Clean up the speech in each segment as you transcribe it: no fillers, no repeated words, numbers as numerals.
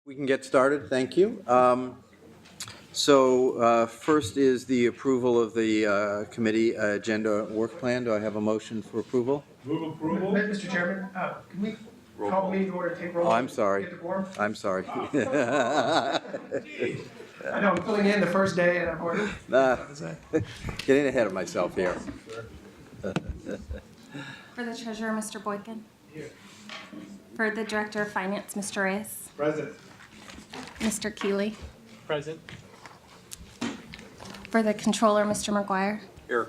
We can get started, thank you. First is the approval of the committee agenda work plan. Do I have a motion for approval? Move approval. Mr. Chairman, can we call meeting to order, take roll? Oh, I'm sorry. Get the quorum? I'm sorry. I know, I'm filling in the first day and I'm already. Getting ahead of myself here. For the treasurer, Mr. Boykin. Here. For the director of finance, Mr. Reyes. Present. Mr. Keeley. Present. For the controller, Mr. McGuire. Here.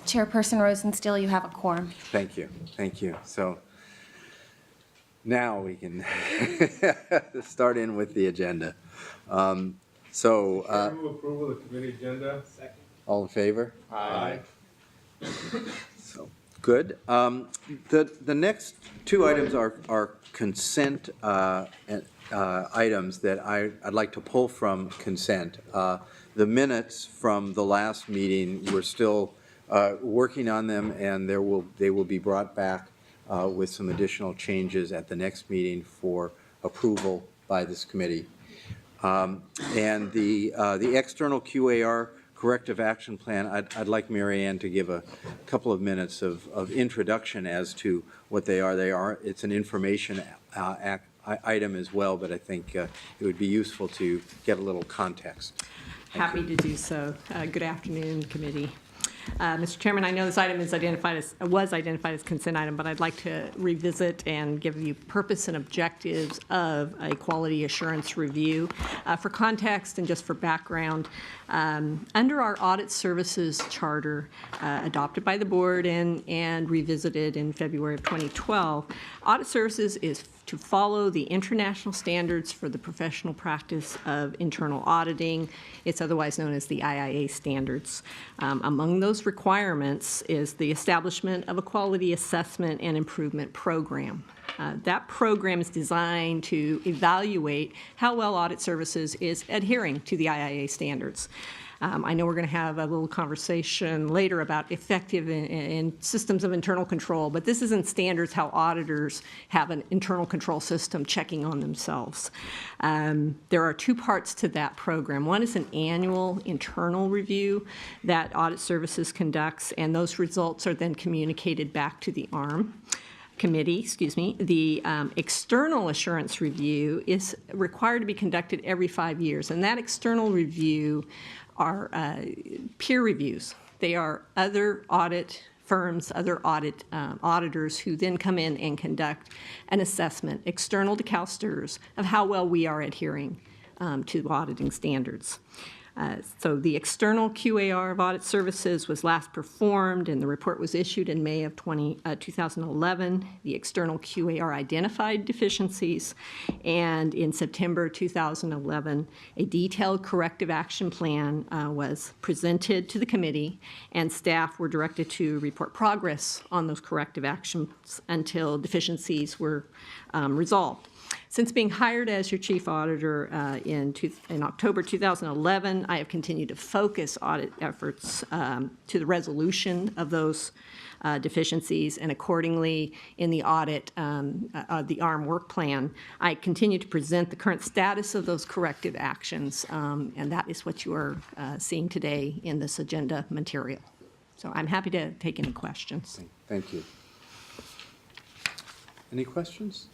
Chairperson Rosensteel, you have a quorum. Thank you, thank you. So now we can start in with the agenda. Move approval of the committee agenda. Second. All in favor? Aye. So, good. The next two items are consent items that I'd like to pull from consent. The minutes from the last meeting, we're still working on them, and they will be brought back with some additional changes at the next meeting for approval by this committee. And the external QAR corrective action plan, I'd like Mary Ann to give a couple of minutes of introduction as to what they are. It's an information item as well, but I think it would be useful to get a little context. Happy to do so. Good afternoon, committee. Mr. Chairman, I know this item is was identified as consent item, but I'd like to revisit and give you purpose and objectives of a quality assurance review. For context and just for background, under our audit services charter adopted by the board and revisited in February of 2012, audit services is to follow the international standards for the professional practice of internal auditing. It's otherwise known as the IIA standards. Among those requirements is the establishment of a quality assessment and improvement program. That program is designed to evaluate how well audit services is adhering to the IIA standards. I know we're going to have a little conversation later about effective in systems of internal control, but this isn't standards how auditors have an internal control system checking on themselves. There are two parts to that program. One is an annual internal review that audit services conducts, and those results are then communicated back to the committee. The external assurance review is required to be conducted every 5 years, and that external review are peer reviews. They are other audit firms, other auditors who then come in and conduct an assessment external to CalSTRS of how well we are adhering to auditing standards. So the external QAR of audit services was last performed, and the report was issued in May of 2011. The external QAR identified deficiencies, and in September 2011, a detailed corrective action plan was presented to the committee, and staff were directed to report progress on those corrective actions until deficiencies were resolved. Since being hired as your chief auditor in October 2011, I have continued to focus audit efforts to the resolution of those deficiencies, and accordingly, in the audit, the ARM work plan, I continue to present the current status of those corrective actions, and that is what you are seeing today in this agenda material. So I'm happy to take any questions. Thank you. Any questions?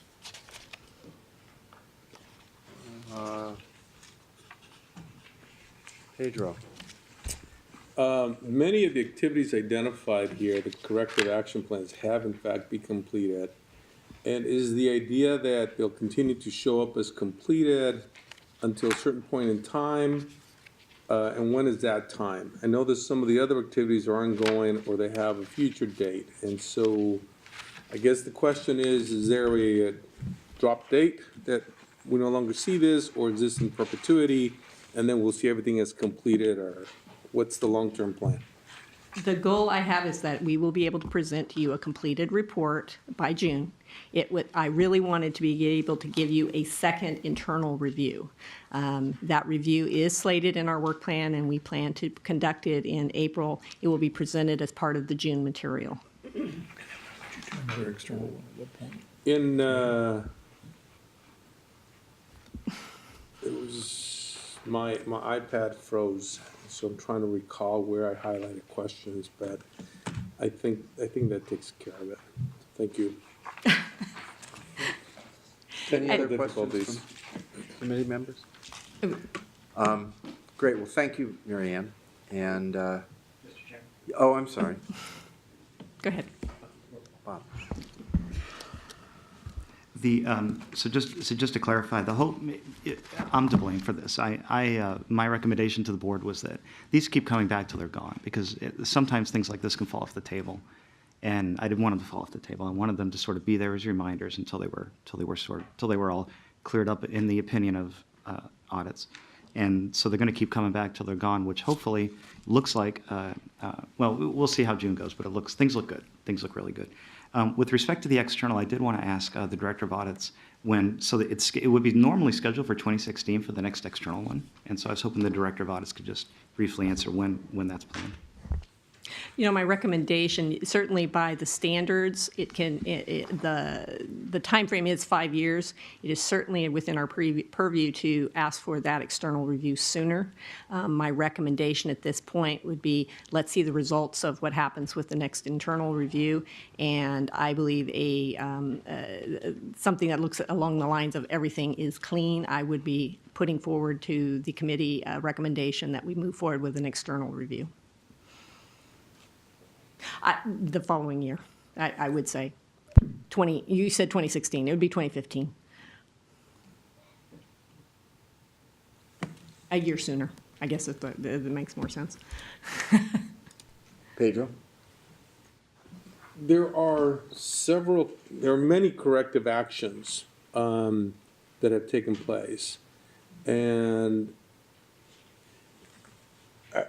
Pedro. Many of the activities identified here, the corrective action plans, have in fact been completed. And is the idea that they'll continue to show up as completed until a certain point in time? And when is that time? I know that some of the other activities are ongoing or they have a future date. And so I guess the question is there a drop date that we no longer see this, or is this in perpetuity, and then we'll see everything as completed, or what's the long-term plan? The goal I have is that we will be able to present to you a completed report by June. I really wanted to be able to give you a second internal review. That review is slated in our work plan, and we plan to conduct it in April. It will be presented as part of the June material. Another external one at what point? In my iPad froze, so I'm trying to recall where I highlighted questions, but I think that takes care of it. Thank you. Any other Difficulties. questions from committee members? Great, well, thank you, Mary Ann, and, Mr. Chairman. oh, I'm sorry, Go ahead. Bob. So just to clarify, I'm to blame for this. My recommendation to the board was that these keep coming back till they're gone, because sometimes things like this can fall off the table. And I didn't want them to fall off the table. I wanted them to sort of be there as reminders until they were all cleared up in the opinion of audits. And so they're going to keep coming back till they're gone, which hopefully looks like, well, we'll see how June goes, but things look good. Things look really good. With respect to the external, I did want to ask the Director of Audits it would be normally scheduled for 2016 for the next external one. And so I was hoping the Director of Audits could just briefly answer when that's planned. You know, my recommendation, certainly by the standards, the timeframe is 5 years. It is certainly within our purview to ask for that external review sooner. My recommendation at this point would be, let's see the results of what happens with the next internal review. And I believe something that looks along the lines of everything is clean, I would be putting forward to the committee a recommendation that we move forward with an external review. The following year, I would say. You said 2016, it would be 2015. A year sooner, I guess it makes more sense. Pedro? There are many corrective actions that have taken place. And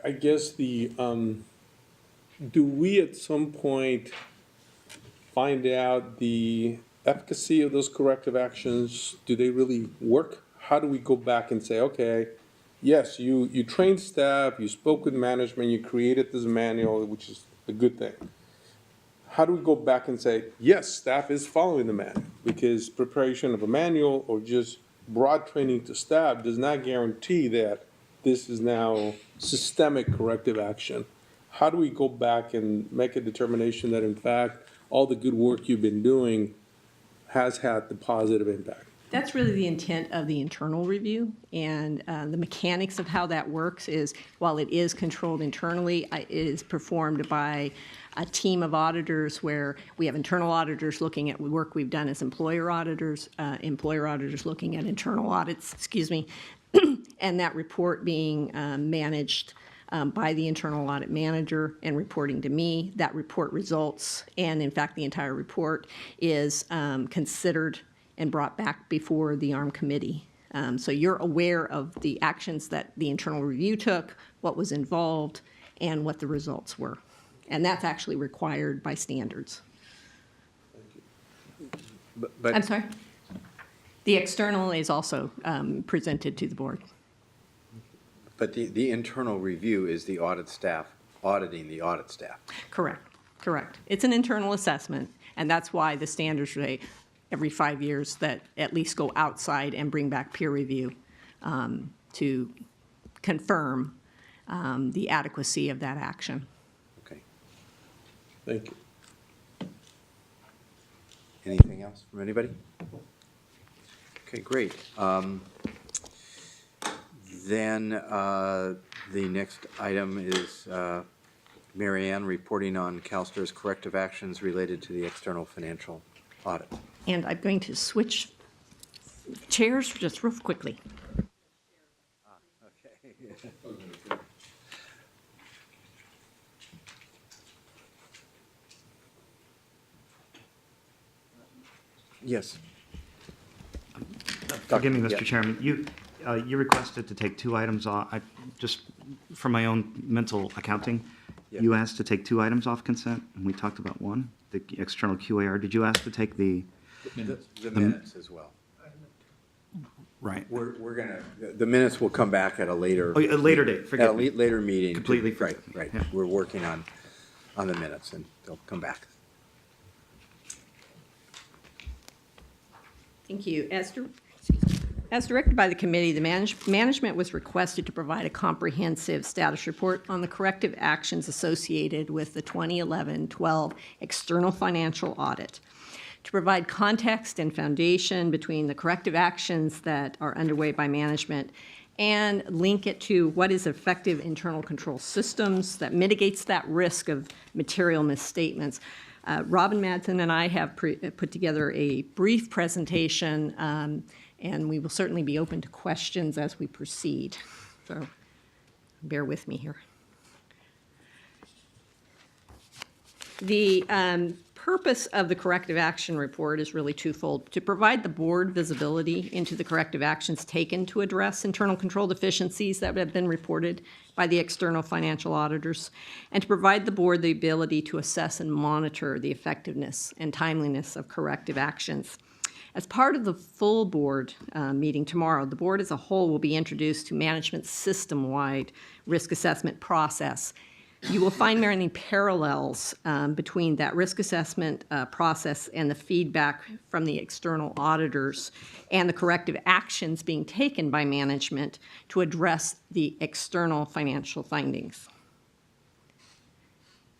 I guess do we at some point find out the efficacy of those corrective actions? Do they really work? How do we go back and say, okay, yes, you trained staff, you spoke with management, you created this manual, which is a good thing. How do we go back and say, yes, staff is following the manual? Because preparation of a manual or just broad training to staff does not guarantee that this is now systemic corrective action. How do we go back and make a determination that, in fact, all the good work you've been doing has had the positive impact? That's really the intent of the internal review, and the mechanics of how that works is, while it is controlled internally, it is performed by a team of auditors where we have internal auditors looking at work we've done as employer auditors looking at internal audits, and that report being managed by the internal audit manager and reporting to me. That report results, and in fact, the entire report is considered and brought back before the ARM committee. So you're aware of the actions that the internal review took, what was involved, and what the results were. And that's actually required by standards. But I'm sorry? The external is also presented to the board. But the internal review is the audit staff auditing the audit staff. Correct. It's an internal assessment, and that's why the standards say every 5 years that at least go outside and bring back peer review to confirm the adequacy of that action. Okay. Thank you. Anything else from anybody? Okay, great. Then the next item is Mary Ann reporting on CalSTR's corrective actions related to the external financial audit. And I'm going to switch chairs just real quickly. Okay. Yes. Forgive me, Yeah. Mr. Chairman. You requested to take 2 items off, just for my own mental accounting, Yeah. you asked to take 2 items off consent, and we talked about one, the external QAR. Did you ask to take the? The minutes as well. Right. We're gonna, the minutes will come back at a later. Oh, a later date, At forgive a me. later meeting. Completely Right, forgive me. right. Yeah. We're working on the minutes and they'll come back. Thank you. Esther? As directed by the committee, the management was requested to provide a comprehensive status report on the corrective actions associated with the 2011-12 external financial audit, to provide context and foundation between the corrective actions that are underway by management and link it to what is effective internal control systems that mitigates that risk of material misstatements. Robin Madsen and I have put together a brief presentation, and we will certainly be open to questions as we proceed. So bear with me here. The purpose of the corrective action report is really twofold: to provide the board visibility into the corrective actions taken to address internal control deficiencies that have been reported by the external financial auditors, and to provide the board the ability to assess and monitor the effectiveness and timeliness of corrective actions. As part of the full board meeting tomorrow, the board as a whole will be introduced to management's system-wide risk assessment process. You will find many parallels between that risk assessment process and the feedback from the external auditors and the corrective actions being taken by management to address the external financial findings.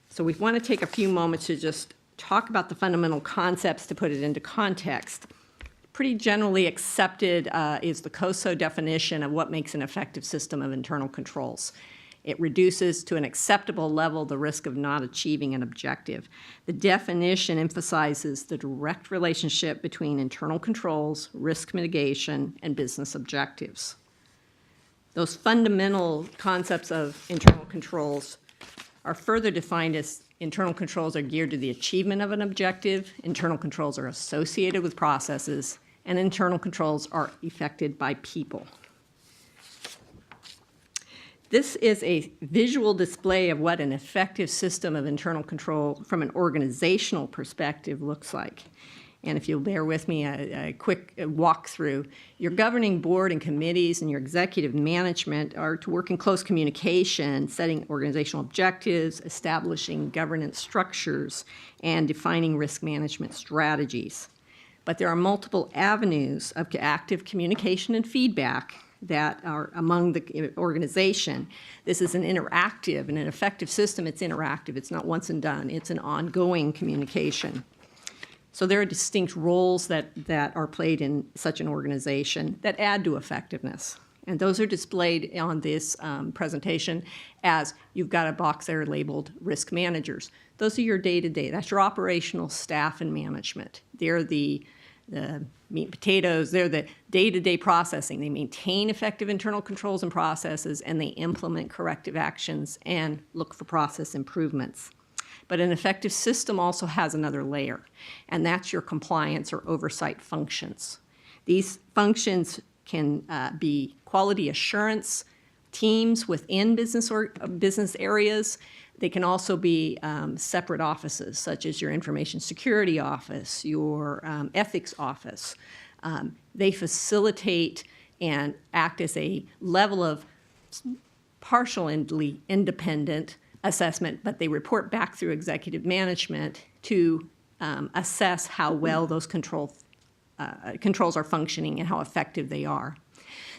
So we want to take a few moments to just talk about the fundamental concepts to put it into context. Pretty generally accepted is the COSO definition of what makes an effective system of internal controls. It reduces to an acceptable level the risk of not achieving an objective. The definition emphasizes the direct relationship between internal controls, risk mitigation, and business objectives. Those fundamental concepts of internal controls are further defined as internal controls are geared to the achievement of an objective, internal controls are associated with processes, and internal controls are effected by people. This is a visual display of what an effective system of internal control from an organizational perspective looks like. And if you'll bear with me, a quick walkthrough. Your governing board and committees and your executive management are to work in close communication, setting organizational objectives, establishing governance structures, and defining risk management strategies. But there are multiple avenues of active communication and feedback that are among the organization. This is an interactive, and an effective system, it's interactive. It's not once and done. It's an ongoing communication. So there are distinct roles that are played in such an organization that add to effectiveness. And those are displayed on this presentation as you've got a box there labeled risk managers. Those are your day-to-day. That's your operational staff and management. They're the meat and potatoes. They're the day-to-day processing. They maintain effective internal controls and processes, and they implement corrective actions and look for process improvements. But an effective system also has another layer, and that's your compliance or oversight functions. These functions can be quality assurance teams within business areas. They can also be separate offices, such as your information security office, your ethics office. They facilitate and act as a level of partially independent assessment, but they report back through executive management to assess how well those controls are functioning and how effective they are.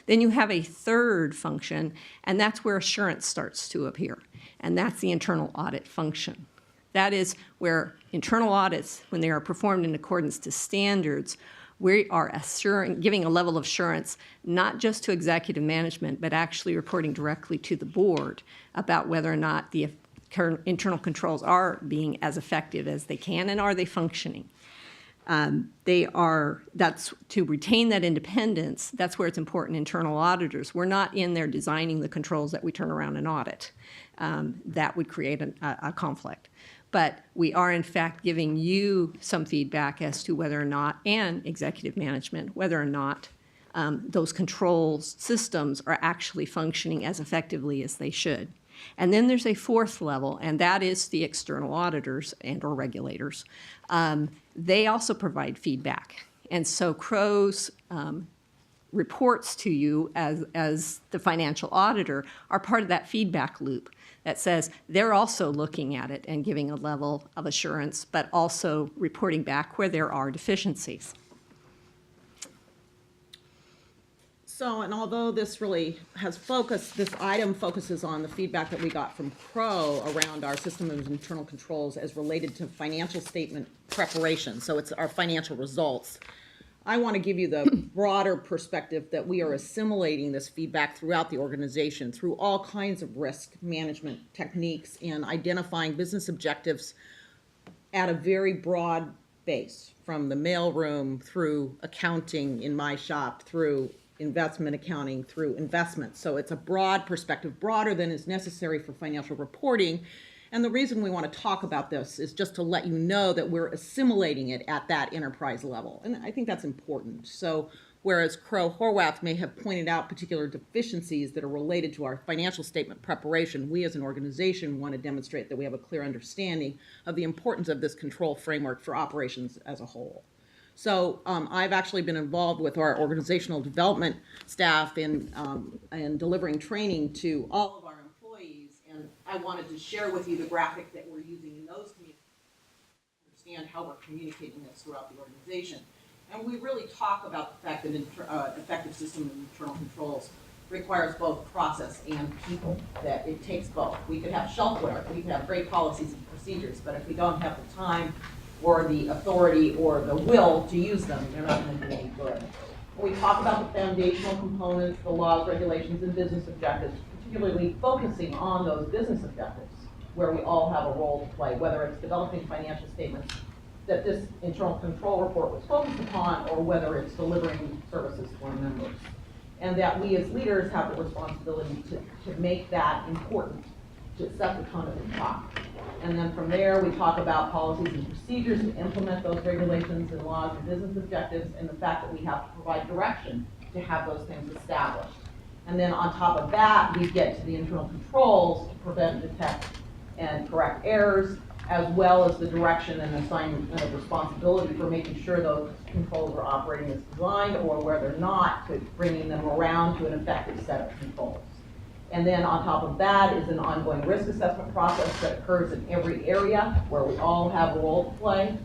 Then you have a third function, and that's where assurance starts to appear, and that's the internal audit function. That is where internal audits, when they are performed in accordance to standards, we are giving a level of assurance not just to executive management, but actually reporting directly to the board about whether or not the internal controls are being as effective as they can, and are they functioning. That's to retain that independence. That's where it's important. Internal auditors, we're not in there designing the controls that we turn around and audit. That would create a conflict. But we are, in fact, giving you some feedback as to whether or not, and executive management, whether or not those controls systems are actually functioning as effectively as they should. And then there's a fourth level, and that is the external auditors and or regulators. They also provide feedback. And so CROW's reports to you as the financial auditor are part of that feedback loop that says they're also looking at it and giving a level of assurance, but also reporting back where there are deficiencies. So, and although this really has focused, this item focuses on the feedback that we got from Crow around our system of internal controls as related to financial statement preparation, so it's our financial results. I want to give you the broader perspective that we are assimilating this feedback throughout the organization through all kinds of risk management techniques and identifying business objectives at a very broad base, from the mailroom through accounting in my shop, through investment accounting, through investments. So it's a broad perspective, broader than is necessary for financial reporting. And the reason we want to talk about this is just to let you know that we're assimilating it at that enterprise level. And I think that's important. So whereas Crow Horwath may have pointed out particular deficiencies that are related to our financial statement preparation, we as an organization want to demonstrate that we have a clear understanding of the importance of this control framework for operations as a whole. So I've actually been involved with our organizational development staff in delivering training to all of our employees, and I wanted to share with you the graphic that we're using in those communities to understand how we're communicating this throughout the organization. And we really talk about the fact that an effective system of internal controls requires both process and people, that it takes both. We could have shelfware, we could have great policies and procedures, but if we don't have the time or the authority or the will to use them, they're not going to do any good. When we talk about the foundational components, the laws, regulations, and business objectives, particularly focusing on those business objectives, where we all have a role to play, whether it's developing financial statements that this internal control report was focused upon, or whether it's delivering services to our members. And that we as leaders have the responsibility to make that important, to set the tone at the top. And then from there, we talk about policies and procedures to implement those regulations and laws and business objectives, and the fact that we have to provide direction to have those things established. And then on top of that, we get to the internal controls to prevent, detect, and correct errors, as well as the direction and assignment of responsibility for making sure those controls are operating as designed, or where they're not, to bringing them around to an effective set of controls. And then on top of that is an ongoing risk assessment process that occurs in every area where we all have a role to play.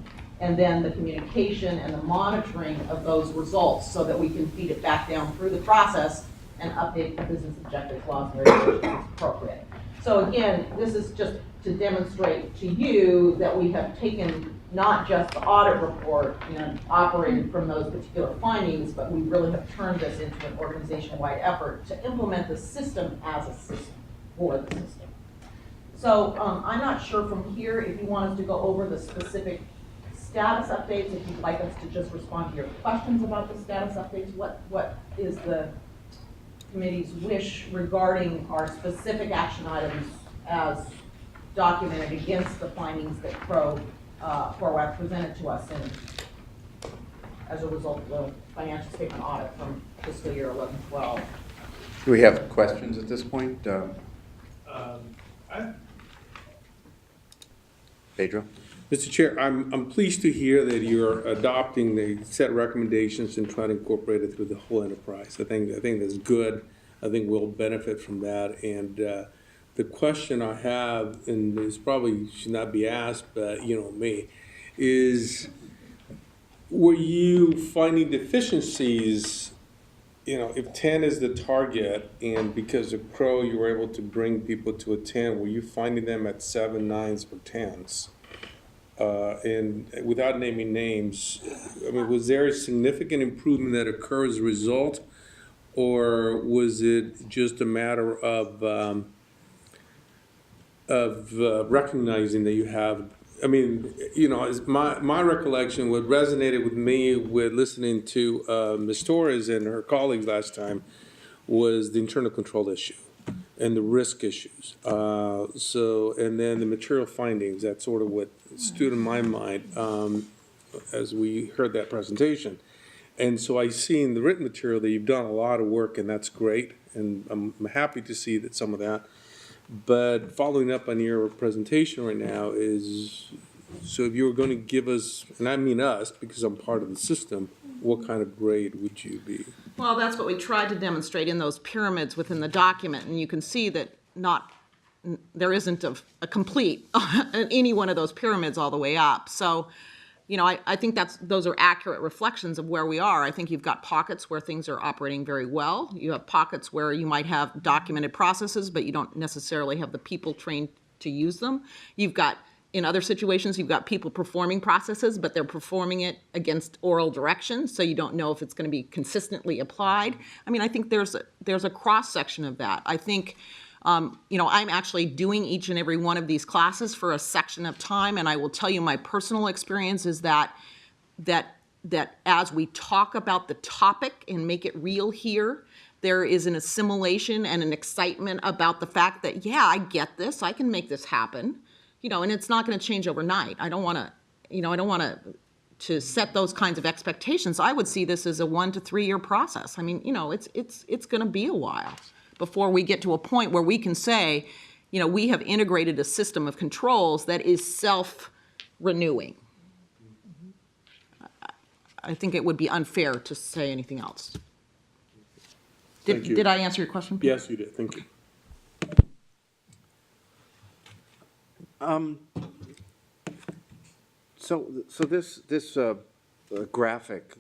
And then the communication and the monitoring of those results so that we can feed it back down through the process and update the business objectives, laws, and regulations as appropriate. So again, this is just to demonstrate to you that we have taken not just the audit report and operated from those particular findings, but we really have turned this into an organization-wide effort to implement the system as a system for the system. So I'm not sure from here if you want us to go over the specific status updates, if you'd like us to just respond to your questions about the status updates. What is the committee's wish regarding our specific action items as documented against the findings that Crow Horwath presented to us as a result of the financial statement audit from fiscal year 11-12. Do we have questions at this point? Pedro? Mr. Chair, I'm pleased to hear that you're adopting the set recommendations and trying to incorporate it through the whole enterprise. I think that's good. I think we'll benefit from that. And the question I have, and this probably should not be asked, but you know me, is were you finding deficiencies? You know, if 10 is the target, and because of Crow you were able to bring people to a 10, were you finding them at 7, 9s, or 10s? And without naming names, I mean, was there a significant improvement that occurred as a result, or was it just a matter of recognizing that you have? I mean, you know, as my recollection, what resonated with me with listening to Ms. Torres and her colleagues last time was the internal control issue and the risk issues. And then the material findings, that's sort of what stood in my mind as we heard that presentation. And so I see in the written material that you've done a lot of work, and that's great, and I'm happy to see that some of that. But following up on your presentation right now is, so if you were going to give us, and I mean us because I'm part of the system, what kind of grade would you be? Well, that's what we tried to demonstrate in those pyramids within the document, and you can see that there isn't a complete any one of those pyramids all the way up. So I think those are accurate reflections of where we are. I think you've got pockets where things are operating very well. You have pockets where you might have documented processes, but you don't necessarily have the people trained to use them. In other situations, you've got people performing processes, but they're performing it against oral directions, so you don't know if it's going to be consistently applied. I mean, I think there's a cross-section of that. I think, I'm actually doing each and every one of these classes for a section of time, and I will tell you my personal experience is that as we talk about the topic and make it real here, there is an assimilation and an excitement about the fact that, yeah, I get this, I can make this happen. And it's not going to change overnight. I don't want to set those kinds of expectations. I would see this as a 1 to 3 year process. I mean, it's going to be a while before we get to a point where we can say, we have integrated a system of controls that is self-renewing. I think it would be unfair to say anything else. Thank you. Did I answer your question, Peter? Yes, you did. Thank you. So this graphic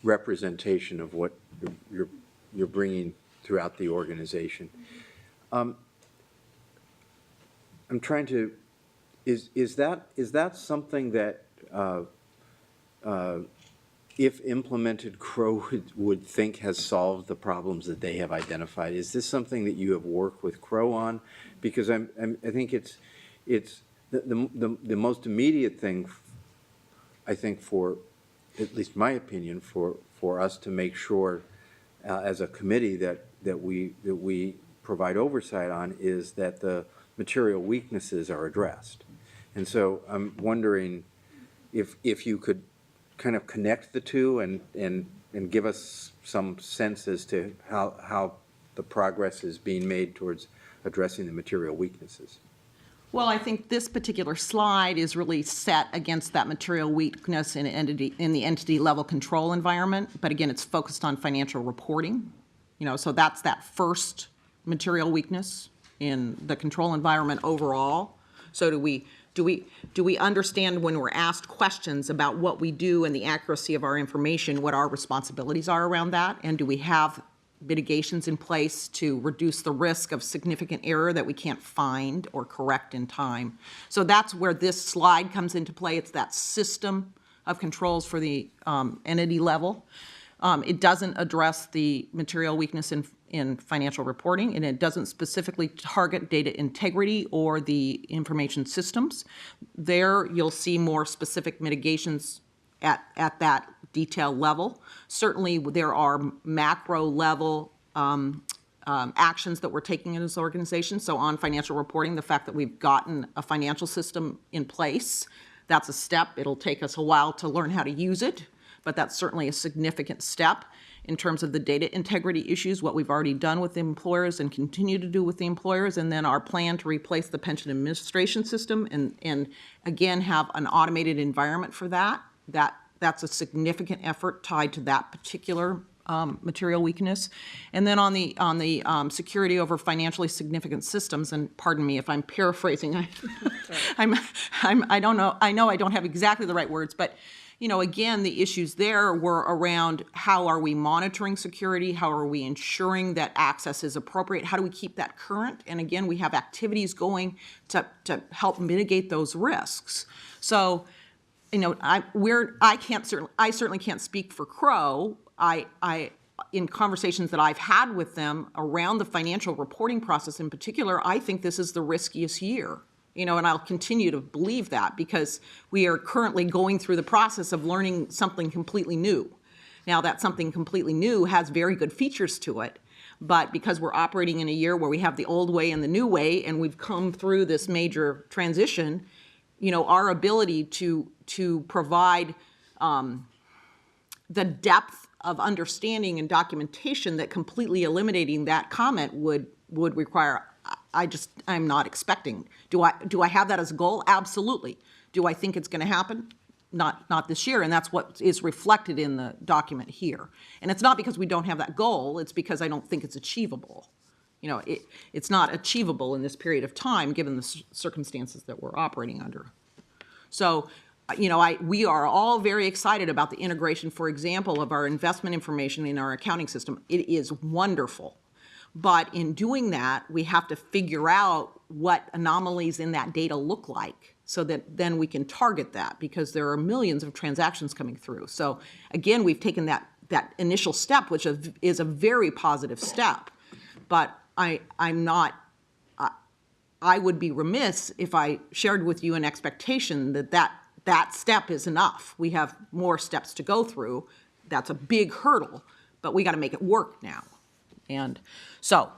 representation of what you're bringing throughout the organization, I'm trying to, is that something that if implemented, Crow would think has solved the problems that they have identified? Is this something that you have worked with Crow on? Because I think it's the most immediate thing, I think, for, at least my opinion, for us to make sure as a committee that we provide oversight on is that the material weaknesses are addressed. And so I'm wondering if you could kind of connect the two and give us some sense as to how the progress is being made towards addressing the material weaknesses. Well, I think this particular slide is really set against that material weakness in the entity level control environment. But again, it's focused on financial reporting. So that's that first material weakness in the control environment overall. So do we understand when we're asked questions about what we do and the accuracy of our information, what our responsibilities are around that? And do we have mitigations in place to reduce the risk of significant error that we can't find or correct in time? So that's where this slide comes into play. It's that system of controls for the entity level. It doesn't address the material weakness in financial reporting, and it doesn't specifically target data integrity or the information systems. There, you'll see more specific mitigations at that detail level. Certainly, there are macro level actions that we're taking in this organization. So on financial reporting, the fact that we've gotten a financial system in place, that's a step. It'll take us a while to learn how to use it, but that's certainly a significant step. In terms of the data integrity issues, what we've already done with the employers and continue to do with the employers, and then our plan to replace the pension administration system and again have an automated environment for that's a significant effort tied to that particular material weakness. And then on the security over financially significant systems, and pardon me if I'm paraphrasing, I don't know, I know I don't have exactly the right words, but again, the issues there were around how are we monitoring security? How are we ensuring that access is appropriate? How do we keep that current? And again, we have activities going to help mitigate those risks. So, I certainly can't speak for Crow. In conversations that I've had with them around the financial reporting process in particular, I think this is the riskiest year. And I'll continue to believe that because we are currently going through the process of learning something completely new. Now, that something completely new has very good features to it, but because we're operating in a year where we have the old way and the new way, and we've come through this major transition, our ability to provide the depth of understanding and documentation that completely eliminating that comment would require, I'm not expecting. Do I have that as a goal? Absolutely. Do I think it's going to happen? Not this year, and that's what is reflected in the document here. And it's not because we don't have that goal, it's because I don't think it's achievable. It's not achievable in this period of time given the circumstances that we're operating under. So we are all very excited about the integration, for example, of our investment information in our accounting system. It is wonderful. But in doing that, we have to figure out what anomalies in that data look like so that then we can target that, because there are millions of transactions coming through. So again, we've taken that initial step, which is a very positive step. But I'm not, I would be remiss if I shared with you an expectation that step is enough. We have more steps to go through. That's a big hurdle, but we got to make it work now. And so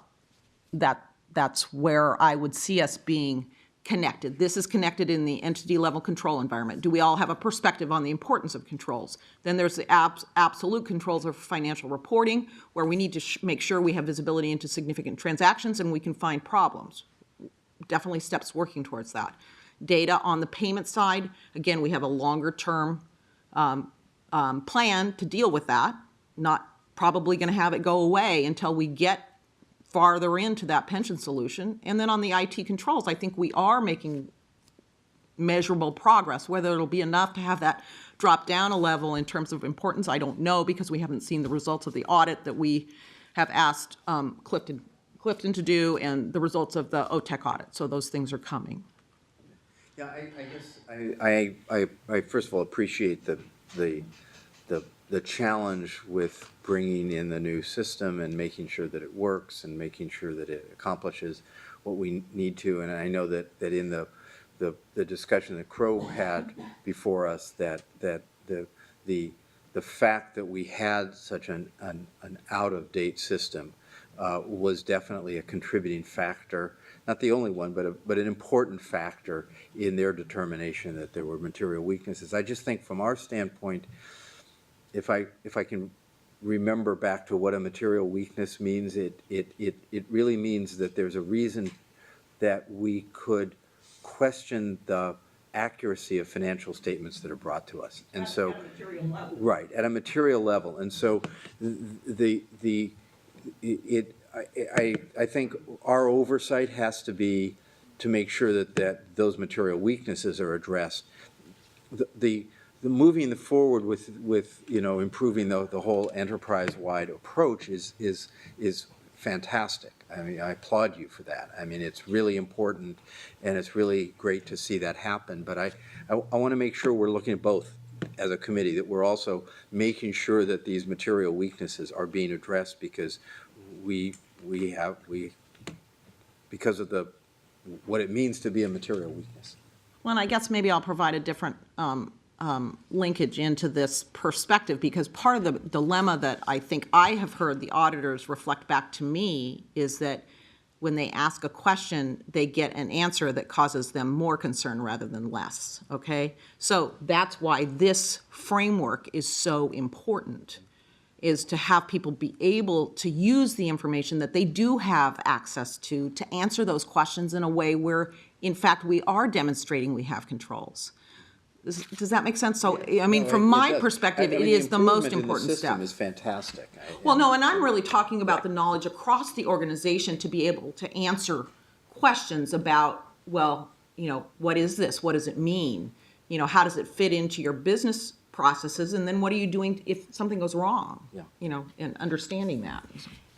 that's where I would see us being connected. This is connected in the entity level control environment. Do we all have a perspective on the importance of controls? Then there's the absolute controls of financial reporting, where we need to make sure we have visibility into significant transactions and we can find problems. Definitely steps working towards that. Data on the payment side, again, we have a longer term plan to deal with that. Not probably going to have it go away until we get farther into that pension solution. And then on the IT controls, I think we are making measurable progress. Whether it'll be enough to have that drop down a level in terms of importance, I don't know, because we haven't seen the results of the audit that we have asked Clifton to do, and the results of the OTEC audit. So those things are coming. Yeah, I guess I first of all appreciate the challenge with bringing in the new system and making sure that it works and making sure that it accomplishes what we need to. And I know that in the discussion that Crow had before us, that the fact that we had such an out-of-date system was definitely a contributing factor. Not the only one, but an important factor in their determination that there were material weaknesses. I just think from our standpoint, if I can remember back to what a material weakness means, it really means that there's a reason that we could question the accuracy of financial statements that are brought to us. And so, at a material level. Right, at a material level. And so I think our oversight has to be to make sure that those material weaknesses are addressed. The moving forward with improving the whole enterprise-wide approach is fantastic. I mean, I applaud you for that. I mean, it's really important, and it's really great to see that happen. But I want to make sure we're looking at both as a committee, that we're also making sure that these material weaknesses are being addressed, because because of what it means to be a material weakness. Well, and I guess maybe I'll provide a different linkage into this perspective, because part of the dilemma that I think I have heard the auditors reflect back to me is that when they ask a question, they get an answer that causes them more concern rather than less, okay? So that's why this framework is so important, is to have people be able to use the information that they do have access to answer those questions in a way where, in fact, we are demonstrating we have controls. Does that make sense? So, I mean, from my perspective, it is the most important step. The system is fantastic. Well, no, and I'm really talking about the knowledge across the organization to be able to answer questions about, well, what is this? What does it mean? How does it fit into your business processes? And then what are you doing if something goes wrong? Yeah. And understanding that.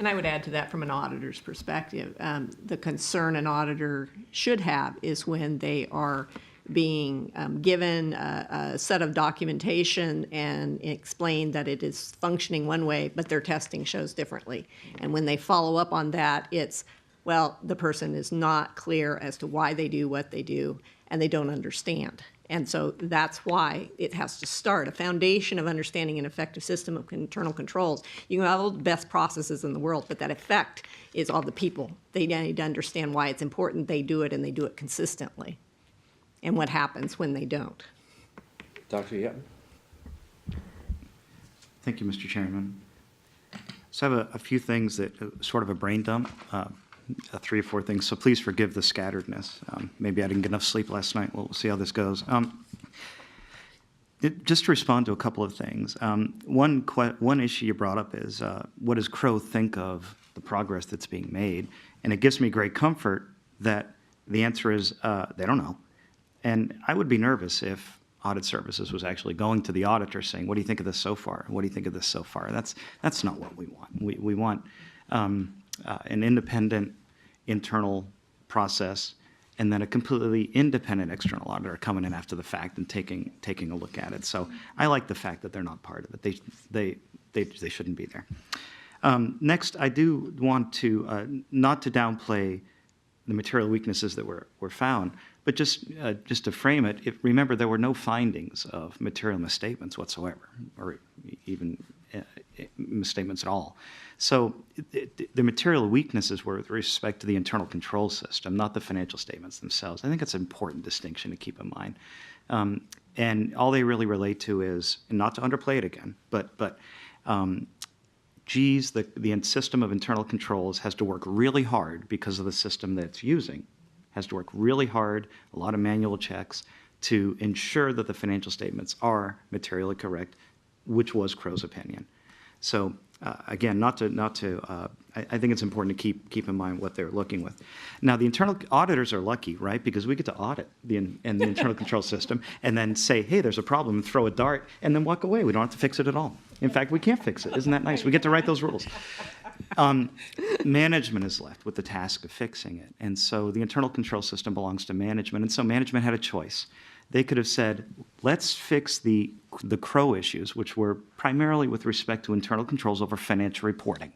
And I would add to that from an auditor's perspective, the concern an auditor should have is when they are being given a set of documentation and explained that it is functioning one way, but their testing shows differently. And when they follow up on that, it's, well, the person is not clear as to why they do what they do, and they don't understand. And so that's why it has to start. A foundation of understanding an effective system of internal controls. You can have all the best processes in the world, but that effect is all the people. They need to understand why it's important they do it, and they do it consistently, and what happens when they don't. Dr. Yetman? Thank you, Mr. Chairman. So I have a few things that sort of a brain dump, 3 or 4 things. So please forgive the scatteredness. Maybe I didn't get enough sleep last night. We'll see how this goes. Just to respond to a couple of things. One issue you brought up is what does Crow think of the progress that's being made? And it gives me great comfort that the answer is they don't know. And I would be nervous if audit services was actually going to the auditor saying, what do you think of this so far? What do you think of this so far? That's not what we want. We want an independent internal process and then a completely independent external auditor coming in after the fact and taking a look at it. So I like the fact that they're not part of it. They shouldn't be there. Next, I do want to not to downplay the material weaknesses that were found, but just to frame it, remember there were no findings of material misstatements whatsoever, or even misstatements at all. So the material weaknesses were with respect to the internal control system, not the financial statements themselves. I think it's an important distinction to keep in mind. And all they really relate to is, and not to underplay it again, but geez, the system of internal controls has to work really hard because of the system that it's using, has to work really hard, a lot of manual checks, to ensure that the financial statements are materially correct, which was Crow's opinion. So again, I think it's important to keep in mind what they're looking with. Now, the internal auditors are lucky, right? Because we get to audit the internal control system and then say, hey, there's a problem, and throw a dart, and then walk away. We don't have to fix it at all. In fact, we can't fix it. Isn't that nice? We get to write those rules. Management is left with the task of fixing it. And so the internal control system belongs to management. And so management had a choice. They could have said, let's fix the Crow issues, which were primarily with respect to internal controls over financial reporting,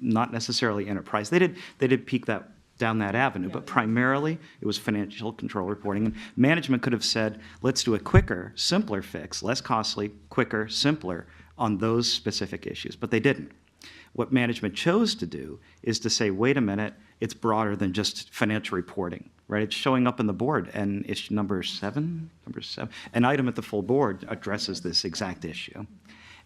not necessarily enterprise. They did peek down that avenue, but primarily it was financial control reporting. And management could have said, let's do a quicker, simpler fix, less costly, quicker, simpler on those specific issues, but they didn't. What management chose to do is to say, wait a minute, it's broader than just financial reporting, right? It's showing up in the board, and issue number seven, an item at the full board addresses this exact issue.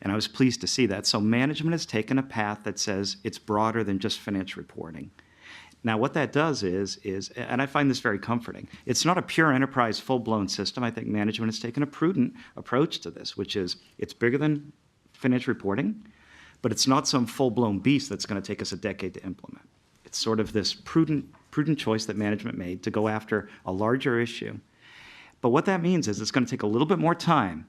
And I was pleased to see that. So management has taken a path that says it's broader than just financial reporting. Now, what that does is, and I find this very comforting, it's not a pure enterprise, full-blown system. I think management has taken a prudent approach to this, which is it's bigger than financial reporting, but it's not some full-blown beast that's going to take us a decade to implement. It's sort of this prudent choice that management made to go after a larger issue. But what that means is it's going to take a little bit more time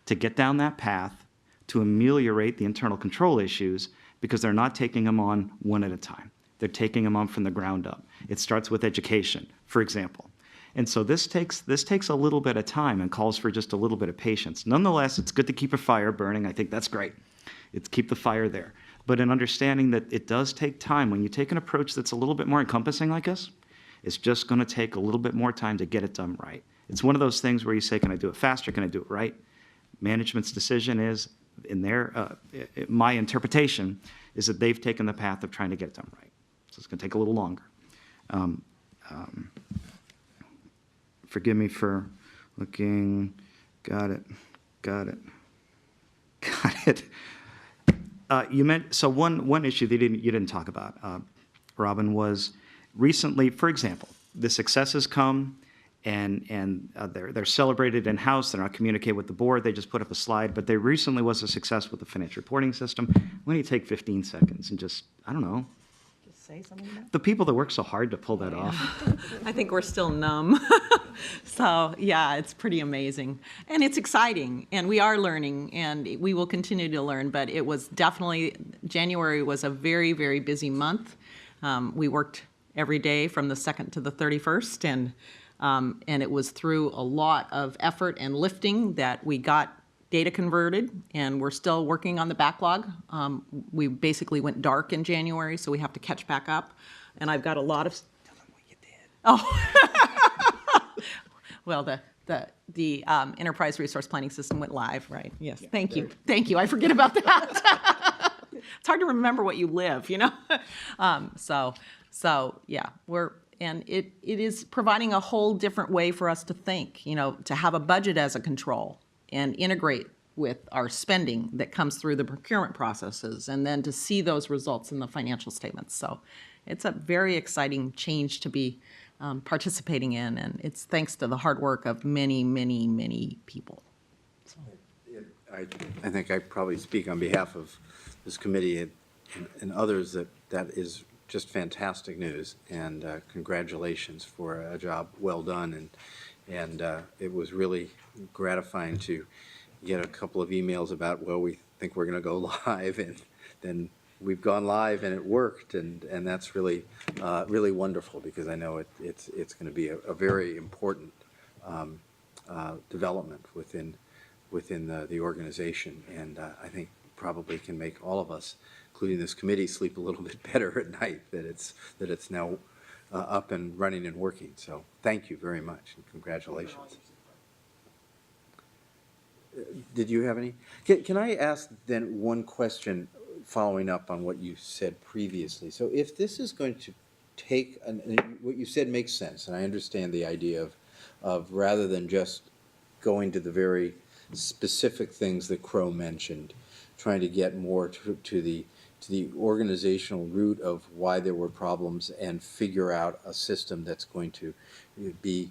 to get down that path to ameliorate the internal control issues, because they're not taking them on one at a time. They're taking them on from the ground up. It starts with education, for example. And so this takes a little bit of time and calls for just a little bit of patience. Nonetheless, it's good to keep a fire burning. I think that's great. It's keep the fire there. But in understanding that it does take time, when you take an approach that's a little bit more encompassing like this, it's just going to take a little bit more time to get it done right. It's one of those things where you say, can I do it faster? Can I do it right? Management's decision is, my interpretation is that they've taken the path of trying to get it done right. So it's going to take a little longer. Forgive me for looking. Got it. You meant, so one issue that you didn't talk about, Robin, was recently, for example, the successes come and they're celebrated in-house. They're not communicated with the board. They just put up a slide. But there recently was a success with the financial reporting system. Why don't you take 15 seconds and just, I don't know, Say something about the people that work so hard to pull that off. I think we're still numb. So, yeah, it's pretty amazing. And it's exciting, and we are learning, and we will continue to learn, but it was definitely, January was a very, very busy month. We worked every day from the 2nd to the 31st, and it was through a lot of effort and lifting that we got data converted, and we're still working on the backlog. We basically went dark in January, so we have to catch back up. And I've got a lot of. Tell them what you did. Oh. Well, the enterprise resource planning system went live, right? Yes. Yeah, thank you. Thank you. I forget about that. It's hard to remember what you live, you know. So yeah, it is providing a whole different way for us to think. You know, to have a budget as a control and integrate with our spending that comes through the procurement processes, and then to see those results in the financial statements. So it's a very exciting change to be participating in, and it's thanks to the hard work of many, many, many people. So. I think I probably speak on behalf of this committee and others that is just fantastic news, and congratulations for a job well done And it was really gratifying to get a couple of emails about, well, we think we're going to go live, and then we've gone live and it worked, and that's really, really wonderful, because I know it's going to be a very important development within the organization, and I think probably can make all of us, including this committee, sleep a little bit better at night that it's now up and running and working. So thank you very much, and congratulations. Did you have any? Can I ask then one question following up on what you said previously? So if this is going to take, what you said makes sense, and I understand the idea of rather than just going to the very specific things that Crow mentioned, trying to get more to the organizational root of why there were problems and figure out a system that's going to be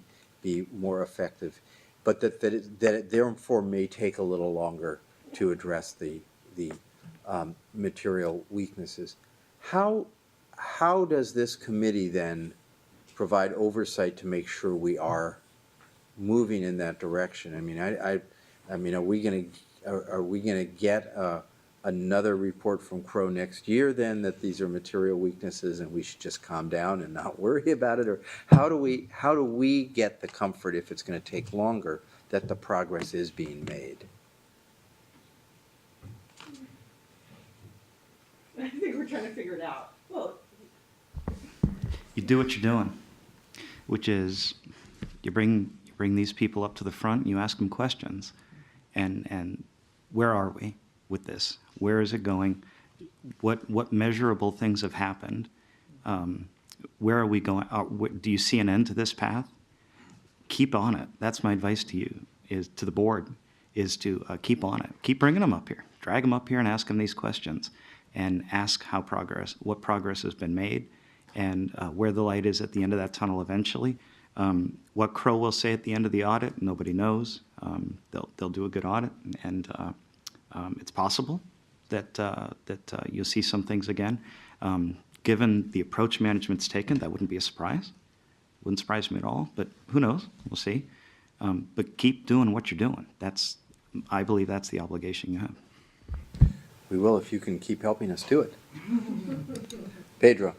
more effective, but that it therefore may take a little longer to address the material weaknesses. How does this committee then provide oversight to make sure we are moving in that direction? I mean, I mean, are we gonna get another report from Crow next year then that these are material weaknesses and we should just calm down and not worry about it? Or how do we get the comfort, if it's going to take longer, that the progress is being made? I think we're trying to figure it out. Well, You do what you're doing, which is you bring these people up to the front and you ask them questions. And where are we with this? Where is it going? What measurable things have happened? Where are we going? Do you see an end to this path? Keep on it. That's my advice to you, is to the board, is to keep on it. Keep bringing them up here. Drag them up here and ask them these questions, and ask what progress has been made, and where the light is at the end of that tunnel eventually. What Crow will say at the end of the audit, nobody knows. They'll do a good audit, and it's possible that you'll see some things again. Given the approach management's taken, that wouldn't be a surprise. Wouldn't surprise me at all, but who knows? We'll see. But keep doing what you're doing. I believe that's the obligation you have. We will, if you can keep helping us do it. Pedro.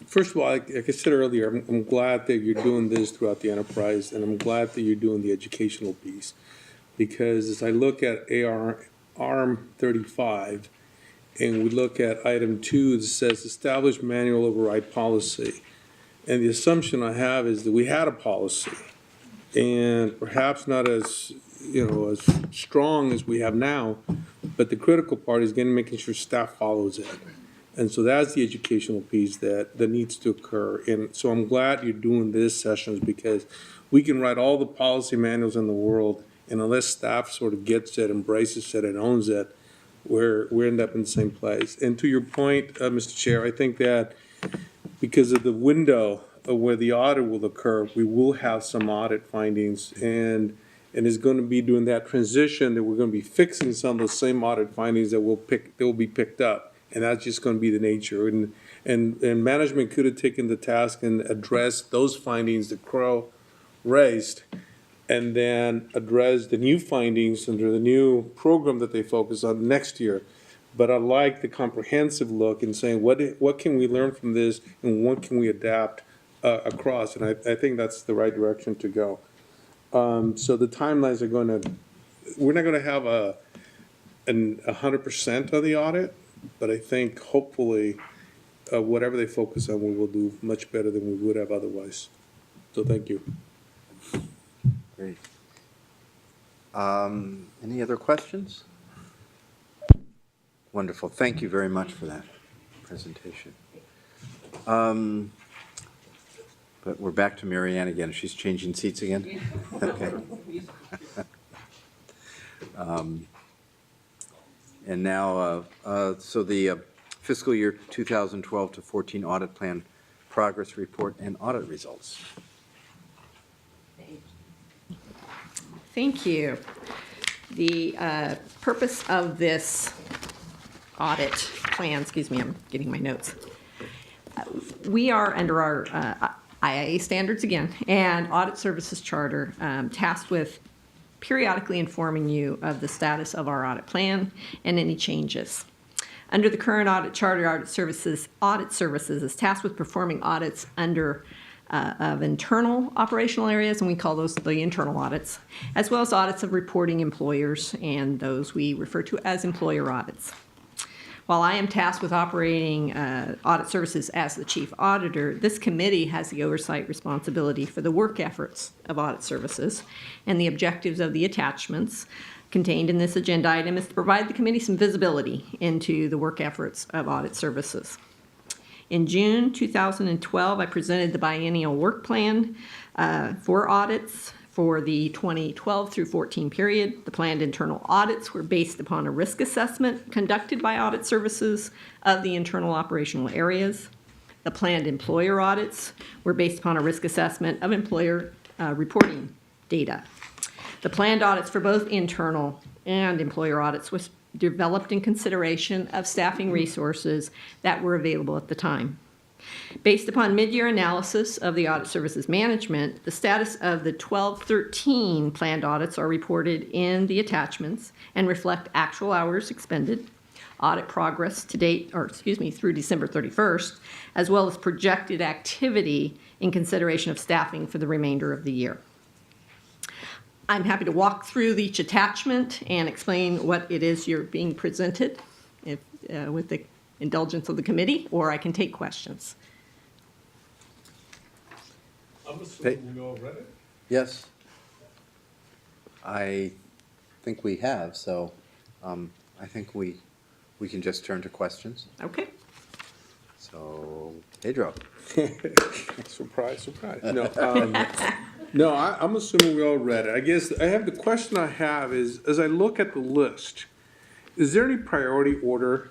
First of all, like I said earlier, I'm glad that you're doing this throughout the enterprise, and I'm glad that you're doing the educational piece. Because as I look at ARM 35, and we look at item 2 that says establish manual override policy, and the assumption I have is that we had a policy, and perhaps not as as strong as we have now, but the critical part is again making sure staff follows it. And so that's the educational piece that needs to occur. And so I'm glad you're doing this sessions, because we can write all the policy manuals in the world, and unless staff sort of gets it, embraces it, and owns it, we end up in the same place. And to your point, Mr. Chair, I think that because of the window of where the audit will occur, we will have some audit findings, and it's going to be during that transition that we're going to be fixing some of those same audit findings that will be picked up. And that's just going to be the nature. And management could have taken the task and addressed those findings that Crow raised, and then address the new findings under the new program that they focus on next year. But I like the comprehensive look and saying, what can we learn from this, and what can we adapt across? And I think that's the right direction to go. So the timelines are we're not going to have 100% of the audit, but I think hopefully whatever they focus on, we will do much better than we would have otherwise. So thank you. Great. Any other questions? Wonderful. Thank you very much for that presentation. But we're back to Marianne again. She's changing seats again? Okay. And now, so the fiscal year 2012 to 14 audit plan progress report and audit results. Thank you. The purpose of this audit plan, excuse me, I'm getting my notes. We are under our IIA standards again, and Audit Services Charter, tasked with periodically informing you of the status of our audit plan and any changes. Under the current audit charter, Audit Services is tasked with performing audits of internal operational areas, and we call those the internal audits, as well as audits of reporting employers, and those we refer to as employer audits. While I am tasked with operating audit services as the chief auditor, this committee has the oversight responsibility for the work efforts of audit services, and the objectives of the attachments contained in this agenda item is to provide the committee some visibility into the work efforts of audit services. In June 2012, I presented the biennial work plan for audits for the 2012 through 14 period. The planned internal audits were based upon a risk assessment conducted by Audit Services of the internal operational areas. The planned employer audits were based upon a risk assessment of employer reporting data. The planned audits for both internal and employer audits was developed in consideration of staffing resources that were available at the time. Based upon mid-year analysis of the Audit Services Management, the status of the 12-13 planned audits are reported in the attachments and reflect actual hours expended, audit progress to date, through December 31st, as well as projected activity in consideration of staffing for the remainder of the year. I'm happy to walk through each attachment and explain what it is you're being presented with the indulgence of the committee, or I can take questions. I'm assuming we all read it? Yes. I think we have, so I think we can just turn to questions. Okay. So, Pedro. Surprise, surprise. No, I'm assuming we all read it. I guess the question I have is, as I look at the list, is there any priority order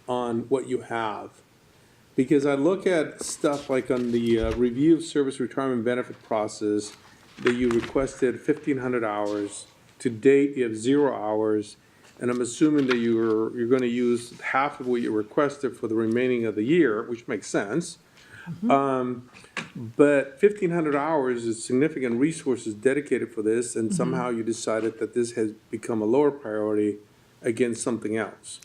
on what you have? Because I look at stuff like on the review of service retirement benefit process that you requested 1,500 hours. To date, you have 0 hours, and I'm assuming that you're going to use half of what you requested for the remaining of the year, which makes sense. But 1,500 hours is significant resources dedicated for this, and somehow you decided that this has become a lower priority against something else.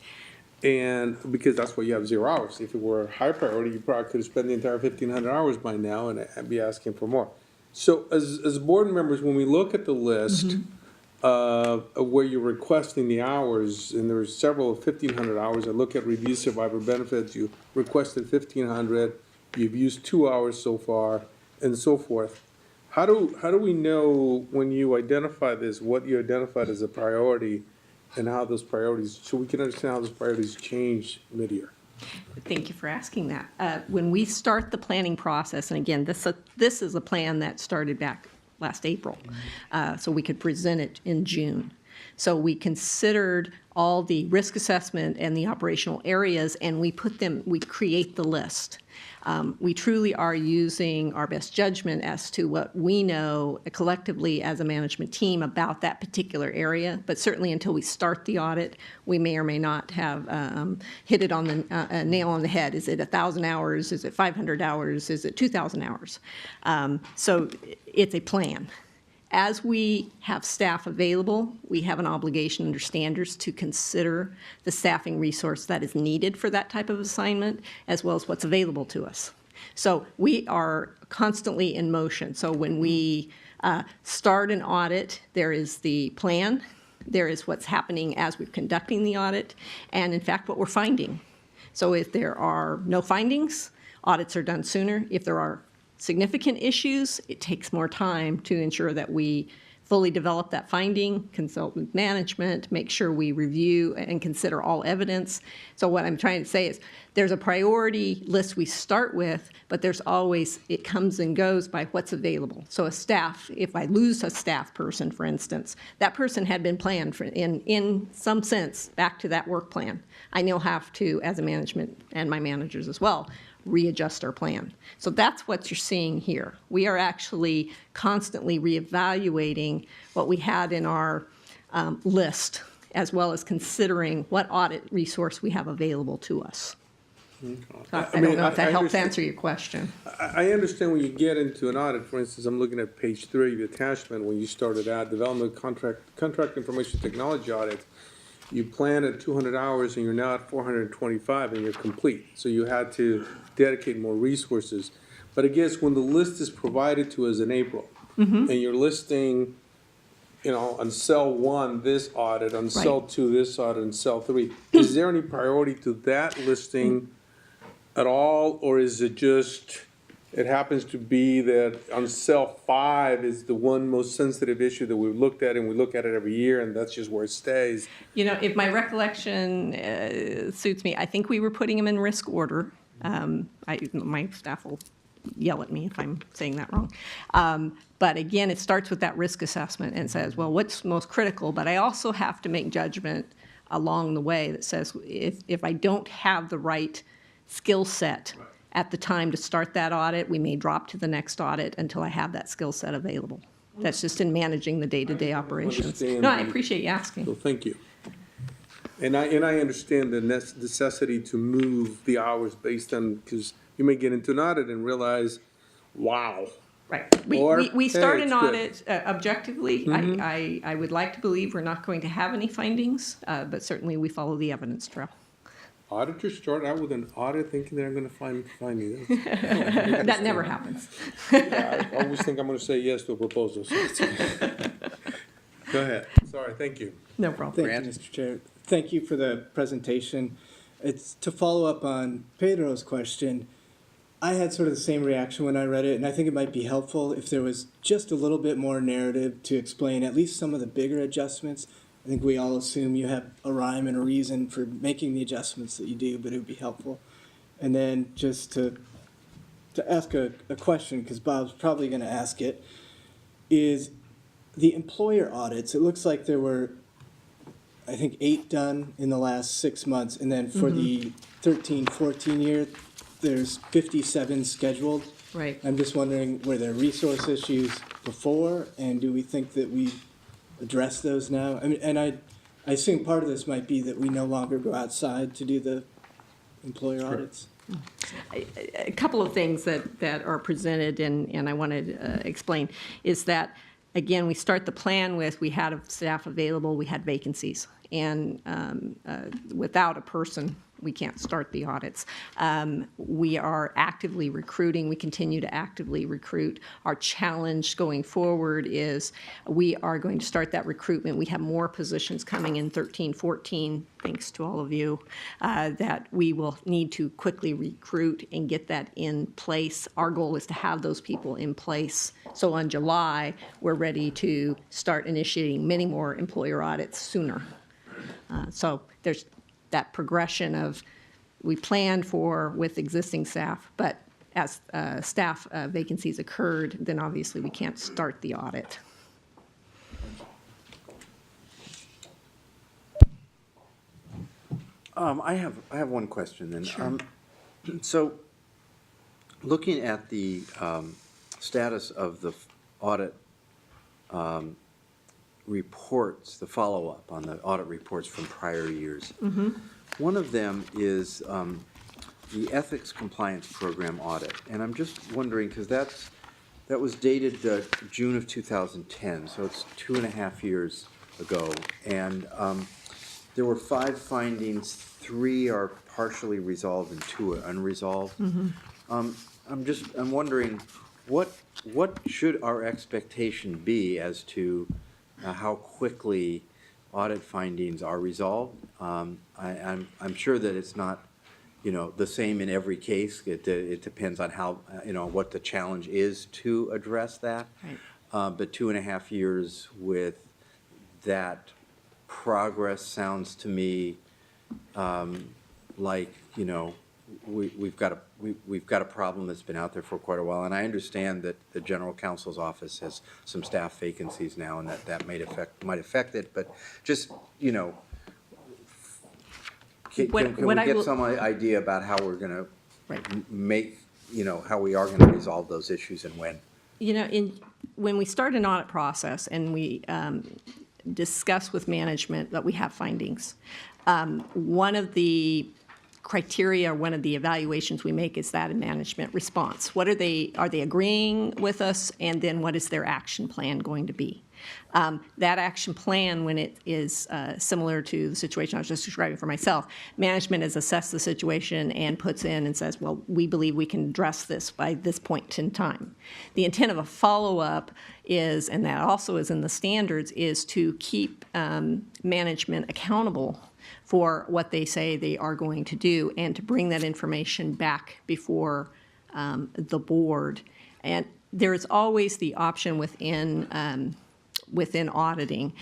And because that's what you have 0 hours. If it were a high priority, you probably could have spent the entire 1,500 hours by now and be asking for more. So as board members, when we look at the list of where you're requesting the hours, and there's several of 1,500 hours, I look at review survivor benefits, you requested 1,500, you've used 2 hours so far, and so forth. How do we know when you identify this, what you identified as a priority, and how those priorities, so we can understand how those priorities change mid-year? Thank you for asking that. When we start the planning process, and again, this is a plan that started back last April, so we could present it in June. So we considered all the risk assessment and the operational areas, and we create the list. We truly are using our best judgment as to what we know collectively as a management team about that particular area, but certainly until we start the audit, we may or may not have hit it on the nail on the head. Is it 1,000 hours? Is it 500 hours? Is it 2,000 hours? So it's a plan. As we have staff available, we have an obligation under standards to consider the staffing resource that is needed for that type of assignment, as well as what's available to us. So we are constantly in motion. So when we start an audit, there is the plan, there is what's happening as we're conducting the audit, and in fact, what we're finding. So if there are no findings, audits are done sooner. If there are significant issues, it takes more time to ensure that we fully develop that finding, consult with management, make sure we review and consider all evidence. So what I'm trying to say is there's a priority list we start with, but there's always, it comes and goes by what's available. So a staff, if I lose a staff person, for instance, that person had been planned for in some sense back to that work plan. I now have to, as a management and my managers as well, readjust our plan. So that's what you're seeing here. We are actually constantly reevaluating what we had in our list, as well as considering what audit resource we have available to us. I I mean, don't know if that helps understand- answer your question. I understand when you get into an audit, for instance, I'm looking at page 3 of the attachment, when you started out, development contract information technology audit, you planned at 200 hours and you're now at 425 and you're complete. So you had to dedicate more resources. But I guess when the list is provided to us in April, and you're listing, on cell 1, this audit, on cell 2, this audit, and cell 3, is there any priority to that listing at all, or is it just, it happens to be that on cell 5 is the one most sensitive issue that we've looked at, and we look at it every year, and that's just where it stays? If my recollection suits me, I think we were putting them in risk order. My staff will yell at me if I'm saying that wrong. But again, it starts with that risk assessment and says, well, what's most critical? But I also have to make judgment along the way that says, if I don't have the right skill set at the time to start that audit, we may drop to the next audit until I have that skill set available. That's just in managing the day-to-day operations. Understand No, I the- appreciate you asking. So thank you. And I understand the necessity to move the hours based on, because you may get into an audit and realize, wow. Right. Or, We start hey, an it's good. audit objectively. I would like to believe we're not going to have any findings, but certainly we follow the evidence trail. Auditors start out with an audit thinking they're gonna find me. That never happens. I always think I'm gonna say yes to a proposal. So go ahead. Sorry, thank you. No problem. Thank you, Mr. Chair. Thank you for the presentation. It's to follow up on Pedro's question. I had sort of the same reaction when I read it, and I think it might be helpful if there was just a little bit more narrative to explain at least some of the bigger adjustments. I think we all assume you have a rhyme and a reason for making the adjustments that you do, but it would be helpful. And then just to ask a question, because Bob's probably going to ask it, is the employer audits, it looks like there were, I think, 8 done in the last 6 months, and then for the 13-14 year, there's 57 scheduled. Right. I'm just wondering, were there resource issues before, and do we think that we address those now? I mean, and I assume part of this might be that we no longer go outside to do the employer audits. A couple of things that are presented and I want to explain is that, again, we start the plan with, we had staff available, we had vacancies. And without a person, we can't start the audits. We are actively recruiting. We continue to actively recruit. Our challenge going forward is we are going to start that recruitment. We have more positions coming in 13, 14, thanks to all of you, that we will need to quickly recruit and get that in place. Our goal is to have those people in place. So on July, we're ready to start initiating many more employer audits sooner. So there's that progression of we planned for with existing staff, but as staff vacancies occurred, then obviously we can't start the audit. I have one question then. So, looking at the status of the audit reports, the follow-up on the audit reports from prior years, one of them is the ethics compliance program audit, and I'm just wondering because that was dated June of 2010, so it's 2.5 years ago, and there were 5 findings. 3 are partially resolved and 2 are unresolved. I'm wondering what should our expectation be as to how quickly audit findings are resolved? I'm sure that it's not, the same in every case. It depends on how, what the challenge is to address that. Right. But 2.5 years with that progress sounds to me like, we've got a problem that's been out there for quite a while, and I understand that the general counsel's office has some staff vacancies now, and that might affect it. But just can we get some idea about how we're going to make how we are going to resolve those issues and when? When we start an audit process and we discuss with management that we have findings, one of the criteria, one of the evaluations we make is that management response. Are they agreeing with us? And then what is their action plan going to be? That action plan, when it is similar to the situation I was just describing for myself, management has assessed the situation and puts in and says, well, we believe we can address this by this point in time. The intent of a follow-up is, and that also is in the standards, is to keep management accountable for what they say they are going to do and to bring that information back before the board. And there is always the option within auditing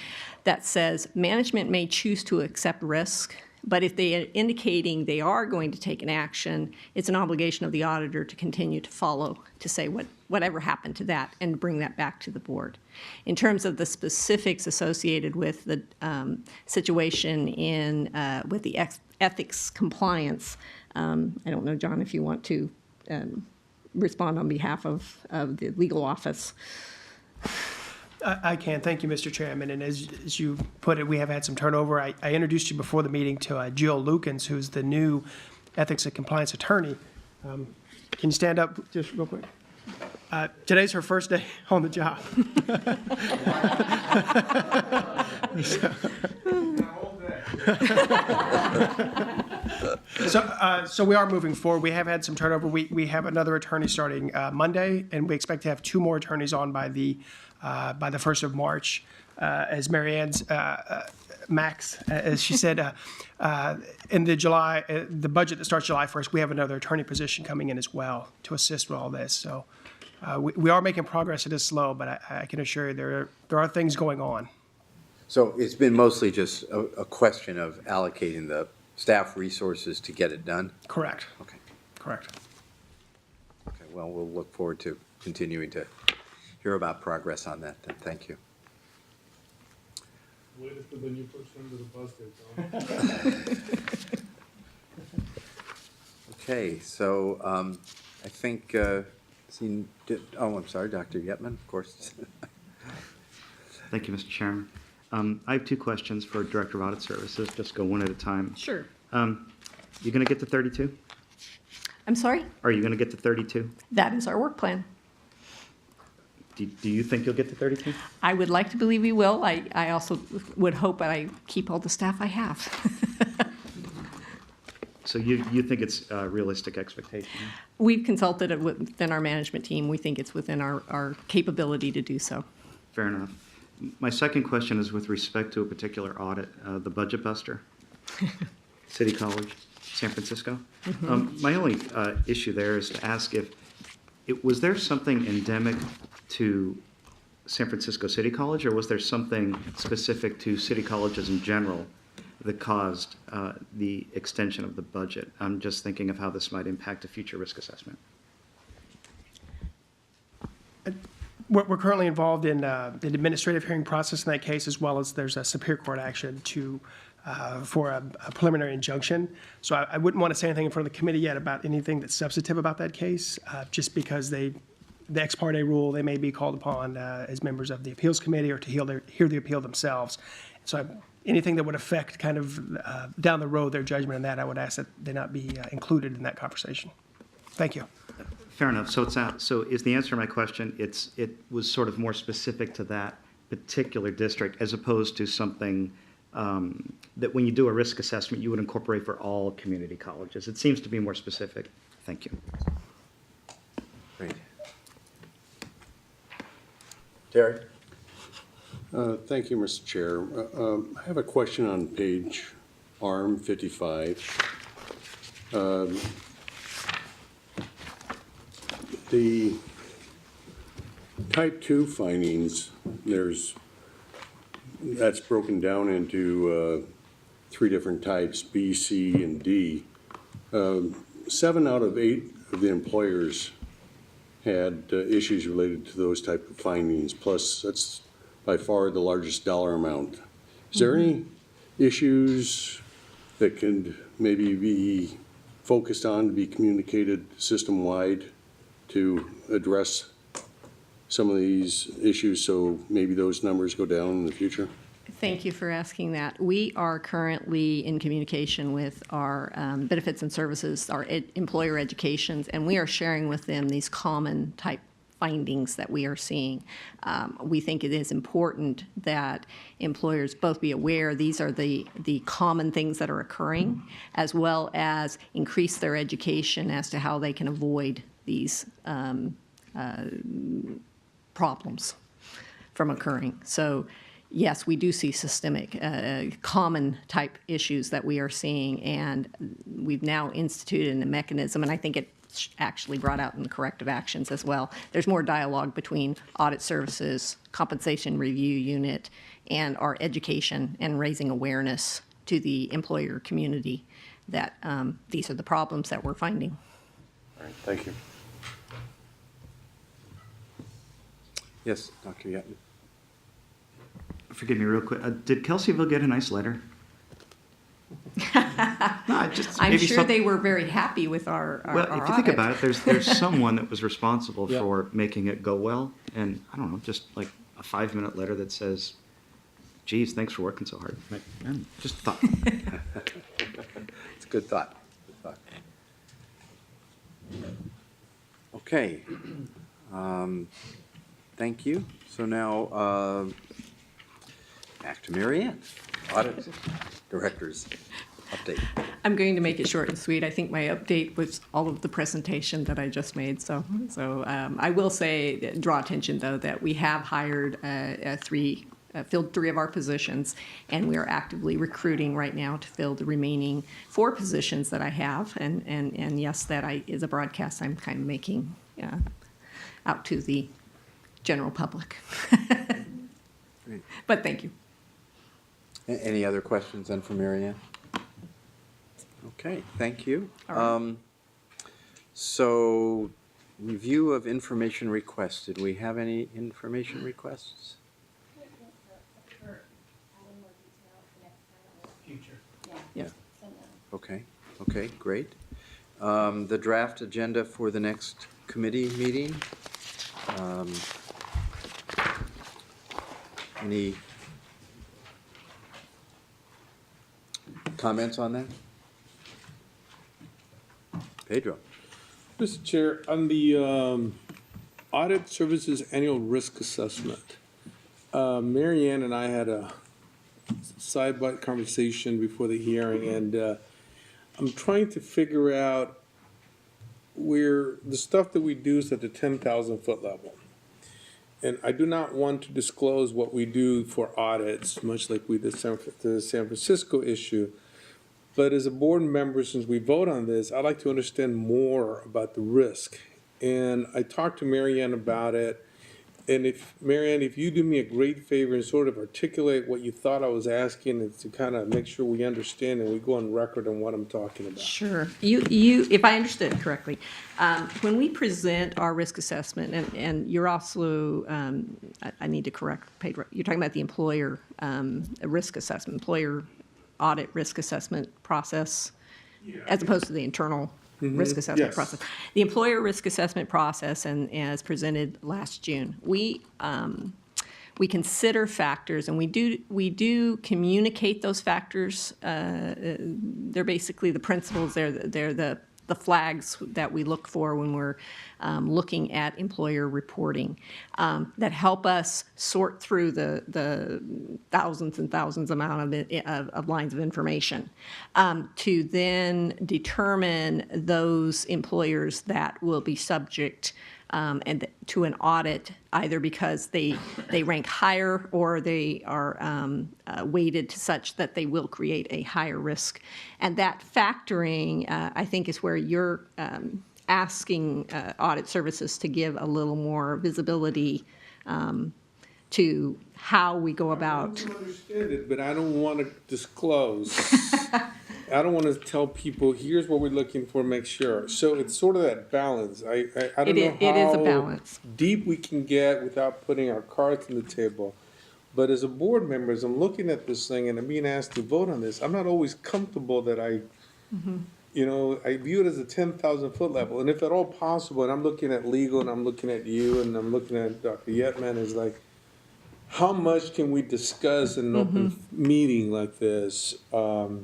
that says management may choose to accept risk, but if they are indicating they are going to take an action, it's an obligation of the auditor to continue to follow, to say whatever happened to that and bring that back to the board. In terms of the specifics associated with the situation with the ethics compliance, I don't know, John, if you want to respond on behalf of the legal office. I can. Thank you, Mr. Chairman. And as you put it, we have had some turnover. I introduced you before the meeting to Jill Lukens, who's the new ethics and compliance attorney. Can you stand up just real quick? Today's her first day on the job. So we are moving forward. We have had some turnover. We have another attorney starting Monday, and we expect to have 2 more attorneys on by the 1st of March. As Mary Ann's Max, as she said, in the budget that starts July 1st, we have another attorney position coming in as well to assist with all this. So we are making progress. It is slow, but I can assure you there are things going on. So it's been mostly just a question of allocating the staff resources to get it done? Correct. Okay. Correct. Okay, well, we'll look forward to continuing to hear about progress on that then. Thank you. Wait for the new person under the bus there, Tom. Okay, so I think, I'm sorry, Dr. Yetman, of course. Thank you, Mr. Chairman. I have 2 questions for Director of Audit Services. Just go one at a time. Sure. You going to get to 32? I'm sorry? Are you going to get to 32? That is our work plan. Do you think you'll get to 32? I would like to believe we will. I also would hope that I keep all the staff I have. So you think it's a realistic expectation? We've consulted it within our management team. We think it's within our capability to do so. Fair enough. My second question is with respect to a particular audit, the Budget Buster, City College, San Francisco. My only issue there is to ask was there something endemic to San Francisco City College, or was there something specific to city colleges in general that caused the extension of the budget? I'm just thinking of how this might impact a future risk assessment. We're currently involved in an administrative hearing process in that case, as well as there's a Superior Court action for a preliminary injunction. So I wouldn't want to say anything in front of the committee yet about anything that's substantive about that case, just because the ex parte rule, they may be called upon as members of the appeals committee or to hear the appeal themselves. So anything that would affect kind of down the road their judgment on that, I would ask that they not be included in that conversation. Thank you. Fair enough. So so is the answer to my question, it was sort of more specific to that particular district as opposed to something that when you do a risk assessment, you would incorporate for all community colleges? It seems to be more specific. Thank you. Great. Terry? Thank you, Mr. Chair. I have a question on page ARM 55. The type 2 findings, that's broken down into 3 different types, B, C, and D. 7 out of 8 of the employers had issues related to those type of findings, plus that's by far the largest dollar amount. Is there any issues that can maybe be focused on to be communicated system-wide to address some of these issues so maybe those numbers go down in the future? Thank you for asking that. We are currently in communication with our benefits and services, our employer educations, and we are sharing with them these common type findings that we are seeing. We think it is important that employers both be aware these are the common things that are occurring, as well as increase their education as to how they can avoid these problems from occurring. So yes, we do see systemic, common type issues that we are seeing, and we've now instituted a mechanism, and I think it's actually brought out in the corrective actions as well. There's more dialogue between audit services, compensation review unit, and our education and raising awareness to the employer community that these are the problems that we're finding. All right, thank you. Yes, Dr. Yatman. Forgive me real quick. Did Kelseyville get a nice letter? No, just I'm maybe sure some- they were very happy with our Well, our if you think audit. about it, there's someone that was responsible Yeah. for making it go well, and I don't know, just like a 5-minute letter that says, "Geez, thanks for working so hard." Like, man, just thought. It's a good thought. Good thought. Okay. Thank you. So now, back to Mary Ann, Audit Director's update. I'm going to make it short and sweet. I think my update was all of the presentation that I just made. So I will say, draw attention though, that we have hired filled 3 of our positions, and we are actively recruiting right now to fill the remaining 4 positions that I have. And yes, that is a broadcast I'm kind of making out to the general public. Great. But thank you. Any other questions then for Mary Ann? Okay, thank you. All right. So, review of information requests. Did we have any information requests? Yeah. Okay, okay, great. The draft agenda for the next committee meeting. Any comments on that? Pedro? Mr. Chair, on the Audit Services Annual Risk Assessment, Mary Ann and I had a side-by conversation before the hearing, and I'm trying to figure out where the stuff that we do is at the 10,000-foot level. And I do not want to disclose what we do for audits, much like we did the San Francisco issue. But as a board member, since we vote on this, I'd like to understand more about the risk. And I talked to Mary Ann about it. And Mary Ann, if you do me a great favor and sort of articulate what you thought I was asking, and to kind of make sure we understand and we go on record on what I'm talking about. Sure. You, if I understood correctly, when we present our risk assessment, and you're also, I need to correct Pedro, you're talking about the employer risk assessment, employer audit risk assessment process, as opposed to the internal risk assessment Yes. process. The employer risk assessment process, and as presented last June, we consider factors, and we do communicate those factors. They're basically the principles. They're the flags that we look for when we're looking at employer reporting that help us sort through the thousands and thousands of lines of information to then determine those employers that will be subject and to an audit, either because they rank higher or they are weighted to such that they will create a higher risk. And that factoring, I think, is where you're asking audit services to give a little more visibility to how we go about. I understand it, but I don't want to disclose. I don't want to tell people, here's what we're looking for, make sure. So it's sort of that balance. I don't know It is a how balance. deep we can get without putting our cards on the table. But as a board member, as I'm looking at this thing and I'm being asked to vote on this, I'm not always comfortable that I view it as a 10,000-foot level. And if at all possible, and I'm looking at legal and I'm looking at you and I'm looking at Dr. Yetman, is like, how much can we discuss in an open meeting like this, so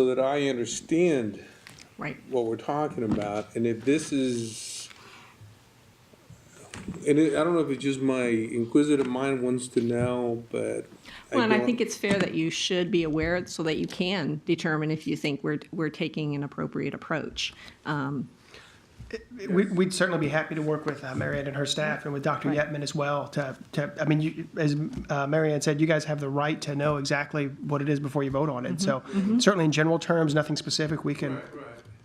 that I understand Right. what we're talking about, and if this is, and I don't know if it's just my inquisitive mind wants to know, but Well, and I don't- think it's fair that you should be aware so that you can determine if you think we're taking an appropriate approach. We'd certainly be happy to work with Marianne and her staff and with Dr. Right. Yetman as well I mean, as Marianne said, you guys have the right to know exactly what it is before you vote on it. So certainly in general terms, nothing specific, we can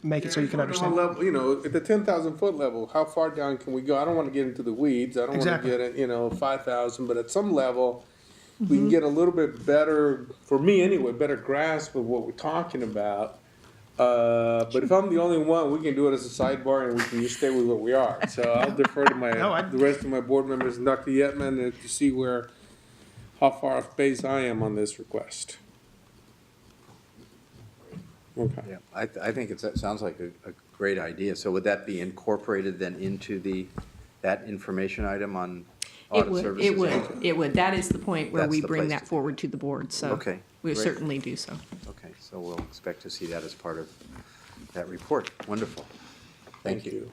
make it so you can How understand. level, you know, at the 10,000 foot level, how far down can we go? I don't want to get into the weeds. I don't want to Exactly. get it, 5,000, but at some level, we can get a little bit better, for me anyway, better grasp of what we're talking about. But if I'm the only one, we can do it as a sidebar and we can just stay with what we are. So I'll defer to the rest of my board members and Dr. Yetman to see how far off base I am on this request. Okay. Yeah, I think it sounds like a great idea. So would that be incorporated then into that information item on It audit would, services? it would. That is the point where That's we the bring place that to- forward to the board, so. Okay, We great. certainly do so. Okay, so we'll expect to see that as part of that report. Wonderful. Thank you.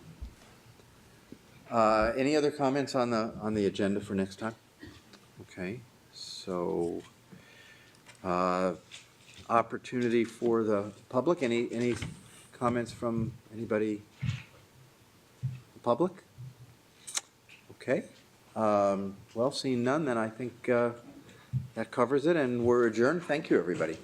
Any other comments on the agenda for next time? Okay, so, opportunity for the public. Any comments from anybody? Public? Okay. Well, seeing none, then I think that covers it, and we're adjourned. Thank you, everybody.